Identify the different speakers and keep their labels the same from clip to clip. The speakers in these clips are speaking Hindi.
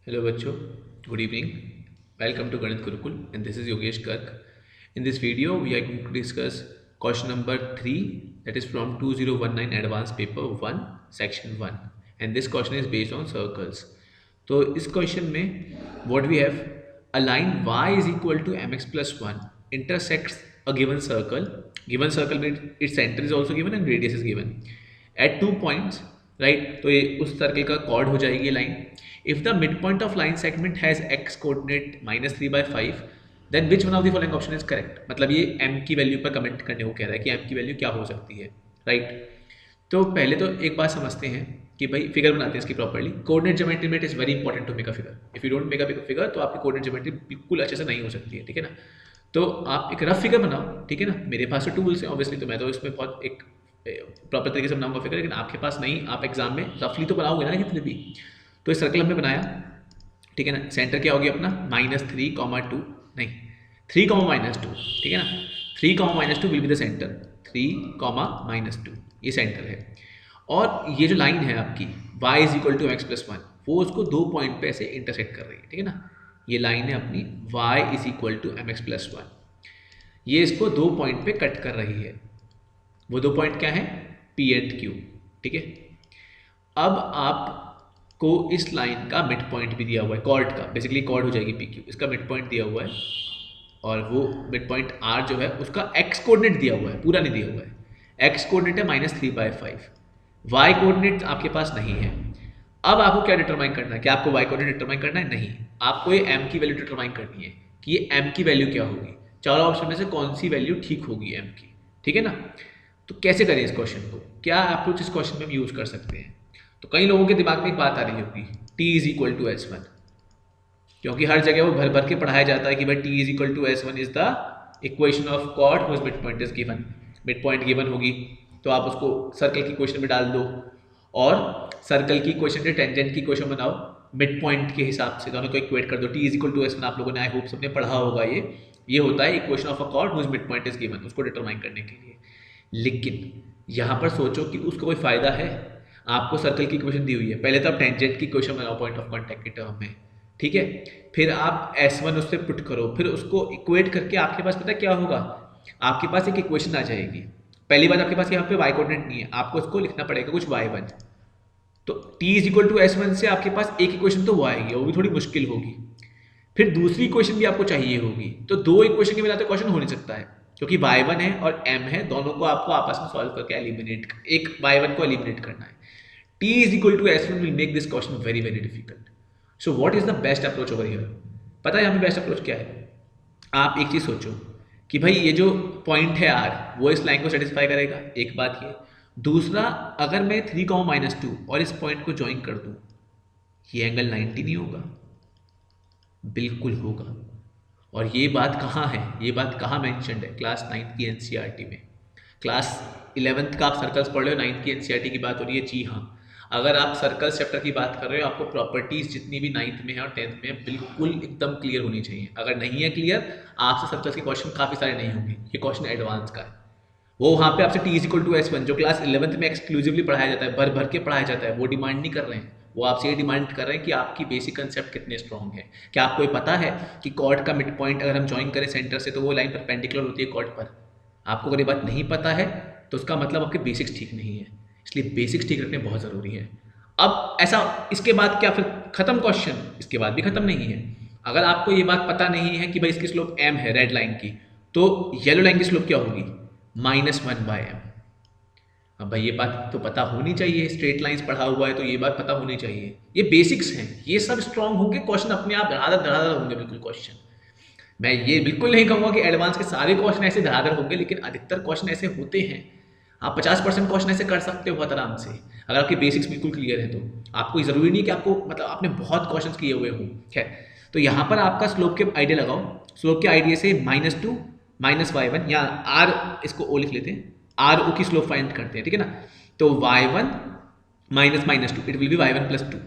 Speaker 1: Hello बच्चों, good evening. Welcome to Ganit Gurukul and this is Yogesh Garg. In this video, we are going to discuss question number 3 that is from 2019 Advanced Paper 1 Section 1 and this question is based on circles. तो इस क्वेश्चन में what we have a line y is equal to mx plus 1 intersects a given circle. Given circle means its center is also given and radius is given at 2 points, right? तो ये उस सर्कल का कॉर्ड हो जाएगी line. If the midpoint of line segment has x coordinate -3/5 then which one of the following option is correct. मतलब ये m की वैल्यू पर कमेंट करने को कह रहा है कि m की वैल्यू क्या हो सकती है, राइट? तो पहले तो एक बात समझते हैं कि भाई फिगर बनाते हैं इसकी प्रॉपर्ली. कोऑर्डिनेट ज्योमेट्री में it is very important to make a figure. If you don't make a figure तो आपकी कोऑर्डिनेट ज्योमेट्री बिल्कुल अच्छे से नहीं हो सकती है, ठीक है ना? तो आप एक रफ फिगर बनाओ, ठीक है ना? मेरे पास तो टूल्स हैं ऑब्वियसली, तो मैं तो इसमें बहुत एक प्रॉपर तरीके से बनाऊंगा फिगर, लेकिन आपके पास नहीं, आप एग्जाम में रफली तो बनाओगे ना कितने भी. तो इस सर्कल हमने बनाया, ठीक है ना? सेंटर क्या होगी अपना -3, 2 नहीं 3, -2, ठीक है ना? 3, -2 विल बी द सेंटर. 3, -2 ये सेंटर है. और ये जो लाइन है आपकी y is equal to x plus 1 वो उसको 2 पॉइंट पे ऐसे इंटरसेक्ट कर रही है, ठीक है ना? ये लाइन है अपनी y is equal to m x plus 1. ये इसको 2 पॉइंट पे कट कर रही है. वो 2 पॉइंट क्या है? P एंड Q, ठीक है? अब आपको इस लाइन का मिड पॉइंट भी दिया हुआ है, कॉर्ड का, बेसिकली कॉर्ड हो जाएगी PQ, इसका मिड पॉइंट दिया हुआ है और वो मिड पॉइंट R जो है उसका x कोऑर्डिनेट दिया हुआ है, पूरा नहीं दिया हुआ है. x कोऑर्डिनेट है -3/5, y कोऑर्डिनेट आपके पास नहीं है. अब आपको क्या डिटरमाइन करना है? क्या आपको y कोऑर्डिनेट डिटरमाइन करना है? नहीं, आपको ये m की वैल्यू डिटरमाइन करनी है कि ये m की वैल्यू क्या होगी. चारों ऑप्शन में से कौन सी वैल्यू ठीक होगी m की, ठीक है ना? तो कैसे करें इस क्वेश्चन को, क्या अप्रोच इस क्वेश्चन में हम यूज कर सकते हैं? तो कई लोगों के दिमाग में एक बात आ रही होगी, t is equal to S1, क्योंकि हर जगह वो भर भर के पढ़ाया जाता है कि भाई t is equal to S1 is the equation of chord whose mid point is given. Mid point given होगी तो आप उसको सर्कल की क्वेश्चन में डाल दो और सर्कल की क्वेश्चन से टेंजेंट की क्वेश्चन बनाओ मिड पॉइंट के हिसाब से, दोनों को इक्वेट कर दो. t is equal to S1 आप लोगों ने आई होप सबने पढ़ा होगा. ये होता है equation of a chord whose mid point is given, उसको डिटरमाइन करने के लिए. लेकिन यहाँ पर सोचो कि उसका कोई फायदा है? आपको सर्कल की इक्वेशन दी हुई है, पहले तो आप टेंजेंट की इक्वेशन बनाओ पॉइंट ऑफ कांटेक्ट के टर्म में, ठीक है? फिर आप S1 उससे पुट करो, फिर उसको इक्वेट करके आपके पास पता क्या होगा? आपके पास एक इक्वेशन आ जाएगी. पहली बात, आपके पास यहाँ पे y कोऑर्डिनेट नहीं है, आपको उसको लिखना पड़ेगा कुछ y1. तो t is equal to S1 से आपके पास एक इक्वेशन तो वो आएगी, वो भी थोड़ी मुश्किल होगी. फिर दूसरी इक्वेशन भी आपको चाहिए होगी. तो दो इक्वेशन के बिना तो क्वेश्चन हो नहीं सकता है, क्योंकि y1 है और m है, दोनों को आपको आपस में सॉल्व करके एलिमिनेट, एक y1 को एलिमिनेट करना है. t is equal to S1 will make this question very very difficult. So what is the best approach over here? पता है यहाँ पे बेस्ट अप्रोच क्या है? आप एक चीज सोचो कि भाई ये जो पॉइंट है R वो इस लाइन को सेटिस्फाई करेगा, एक बात ये. दूसरा, अगर मैं 3, -2 और इस पॉइंट को ज्वाइन कर दूं, ये एंगल 90 नहीं होगा? बिल्कुल होगा. और ये बात कहाँ है? ये बात कहाँ मेंशन्ड है? क्लास 9th की एनसीईआरटी में. क्लास 11th का आप सर्कल्स पढ़ रहे हो, 9th की एनसीईआरटी की बात हो रही है. जी हाँ, अगर आप सर्कल चैप्टर की बात कर रहे हो, आपको प्रॉपर्टीज जितनी भी 9th में है और 10th में है बिल्कुल एकदम क्लियर होनी चाहिए. अगर नहीं है क्लियर, आपसे सर्कल्स के क्वेश्चन काफ़ी सारे नहीं होंगे. ये क्वेश्चन एडवांस का है. वो वहाँ पे आपसे t is equal to S1 जो क्लास 11th में एक्सक्लूसिवली पढ़ाया जाता है, भर भर के पढ़ाया जाता है, वो डिमांड नहीं कर रहे हैं. वो आपसे ये डिमांड कर रहे हैं कि आपकी बेसिक कंसेप्ट कितने स्ट्रॉन्ग है. क्या आपको ये पता है कि कॉर्ड का मिड पॉइंट अगर हम ज्वाइन करें सेंटर से तो वो लाइन परपेंडिकुलर होती है कॉर्ड पर? आपको अगर ये बात नहीं पता है तो उसका मतलब आपके बेसिक्स ठीक नहीं है. इसलिए बेसिक्स ठीक रखने बहुत ज़रूरी है. अब ऐसा, इसके बाद क्या फिर खत्म क्वेश्चन? इसके बाद भी खत्म नहीं है. अगर आपको ये बात पता नहीं है कि भाई इसकी स्लोप m है रेड लाइन की, तो येलो लाइन की स्लोप क्या होगी? -1/m. अब भाई ये बात तो पता होनी चाहिए, स्ट्रेट लाइंस पढ़ा हुआ है तो ये बात पता होनी चाहिए. ये बेसिक्स हैं, ये सब स्ट्रॉन्ग होंगे, क्वेश्चन अपने आप धड़ाधड़ धड़ाधड़ होंगे बिल्कुल क्वेश्चन. मैं ये बिल्कुल नहीं कहूँगा कि एडवांस के सारे क्वेश्चन ऐसे धड़ाधड़ होंगे, लेकिन अधिकतर क्वेश्चन ऐसे होते हैं. आप 50% क्वेश्चन ऐसे कर सकते हो बहुत आराम से, अगर आपके बेसिक्स बिल्कुल क्लियर है. तो आपको ज़रूरी नहीं कि आपको मतलब आपने बहुत क्वेश्चन किए हुए हों. खैर, तो यहाँ पर आपका स्लोप के आइडिया लगाओ. स्लोप के आइडिया से -2 -y1 या r, इसको o लिख लेते हैं, आर ओ की स्लोप फाइंड करते हैं, ठीक है ना? तो y1 -2 it will be y1 + 2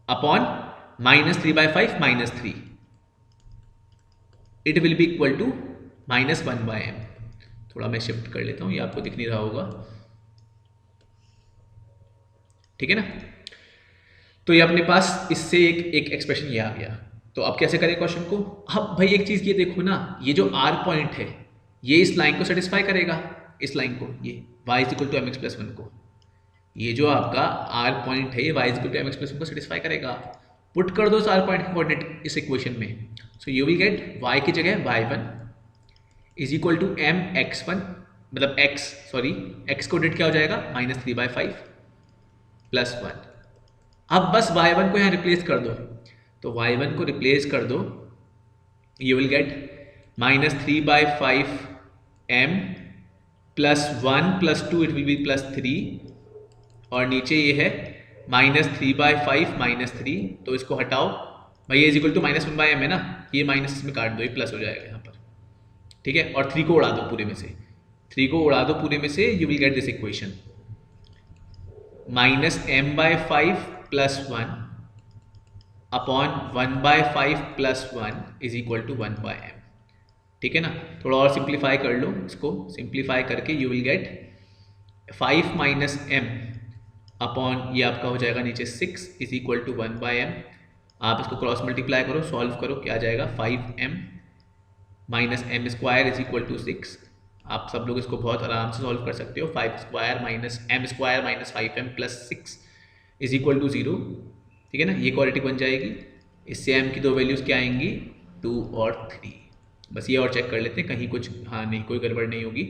Speaker 1: upon -3/5 -3 it will be equal to -1/m. थोड़ा मैं शिफ्ट कर लेता हूँ, ये आपको दिख नहीं रहा होगा, ठीक है ना? तो ये अपने पास इससे एक एक्सप्रेशन ये आ गया। तो अब कैसे करें क्वेश्चन को? अब भाई एक चीज़ ये देखो ना, ये जो आर पॉइंट है ये इस लाइन को सेटिस्फाई करेगा, इस लाइन को, ये y is equal to mx plus 1 को, ये जो आपका आर पॉइंट है ये y is equal to mx plus 1 को सेटिस्फाई करेगा। पुट कर दो इस आर पॉइंट के कोऑर्डिनेट इस इक्वेशन में। So you will get y की जगह y1 is equal to mx1, मतलब x कोऑर्डिनेट क्या हो जाएगा -3/5 प्लस 1। अब बस y1 को यहाँ रिप्लेस कर दो, तो y1 को रिप्लेस कर दो, you will gate -3/5 m plus 1 plus 2, it will B plus 3, और नीचे ये है -3/5 -3, तो इसको हटाओ भाई, ये इज इक्वल टू -1/m है ना, ये माइनस इसमें काट दो, ये प्लस हो जाएगा यहाँ पर, ठीक है। और 3 को उड़ा दो पूरे में से, 3 को उड़ा दो पूरे में से, you will get this equation -m/5 plus 1 upon 1/5 plus 1 is equal to 1/m, ठीक है ना। थोड़ा और सिंप्लीफाई कर लो इसको, सिंप्लीफाई करके you will gate 5 minus m upon ये आपका हो जाएगा नीचे 6 इज इक्वल टू 1/m। आप इसको क्रॉस मल्टीप्लाई करो, सॉल्व करो, क्या आ जाएगा 5m minus m square is equal to 6। आप सब लोग इसको बहुत आराम से सॉल्व कर सकते हो। 5 square minus m square minus 5m plus 6 is equal to 0, ठीक है ना। ये क्वालिटी बन जाएगी। इससे m की दो वैल्यूज़ क्या आएंगी 2 और 3। बस ये और चेक कर लेते हैं कहीं कुछ, हाँ नहीं कोई गड़बड़ नहीं होगी।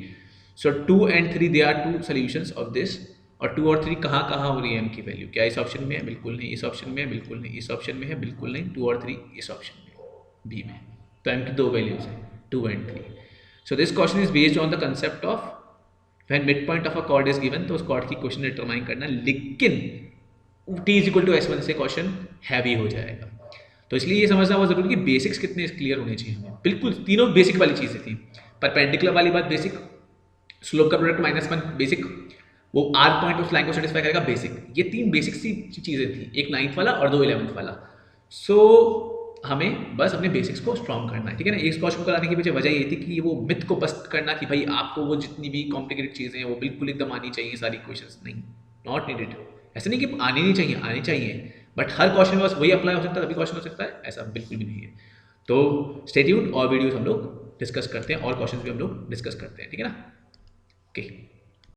Speaker 1: So 2 and 3 they are 2 solutions of this. और 2 और 3 कहाँ कहाँ हो रही है m की वैल्यू? क्या इस ऑप्शन में है? बिल्कुल नहीं। इस ऑप्शन में है? बिल्कुल नहीं। इस ऑप्शन में है? बिल्कुल नहीं। 2 और 3 इस ऑप्शन में, बी में। तो m की दो वैल्यूज हैं 2 and 3। So this question is based on the concept of when mid point of a cord is given, तो उस कॉर्ड की क्वेश्चन डिटरमाइन करना, लेकिन t is equal to s1 से क्वेश्चन हैवी हो जाएगा। तो इसलिए ये समझना बहुत जरूरी कि बेसिक्स कितने क्लियर होने चाहिए हमें। बिल्कुल तीनों बेसिक वाली चीज़ें थी। परपेंडिकुलर वाली बात बेसिक, स्लोप का प्रोडक्ट -1 बेसिक, वो आर पॉइंट उस लाइन को सेटिस्फाई करेगा बेसिक। ये 3 बेसिक सी चीज़ें थी, एक 9th वाला और 2 11th वाला। सो हमें बस अपने बेसिक्स को स्ट्रॉन्ग करना है, ठीक है ना। इस क्वेश्चन को कराने की पीछे वजह ये थी कि वो मिथ को बस्ट करना कि भाई आपको वो जितनी भी कॉम्प्लिकेटेड चीज़ें हैं वो बिल्कुल एकदम आनी चाहिए सारी क्वेश्चंस, नहीं, नॉट नीडेड। ऐसा नहीं कि आनी नहीं चाहिए, आनी चाहिए, बट हर क्वेश्चन में बस वही अप्लाई हो सकता है तभी क्वेश्चन हो सकता है, ऐसा बिल्कुल भी नहीं है। तो स्टे ट्यून्ड, और वीडियोस हम लोग डिस्कस करते हैं और क्वेश्चन भी हम लोग डिस्कस करते हैं, ठीक है ना। ओके।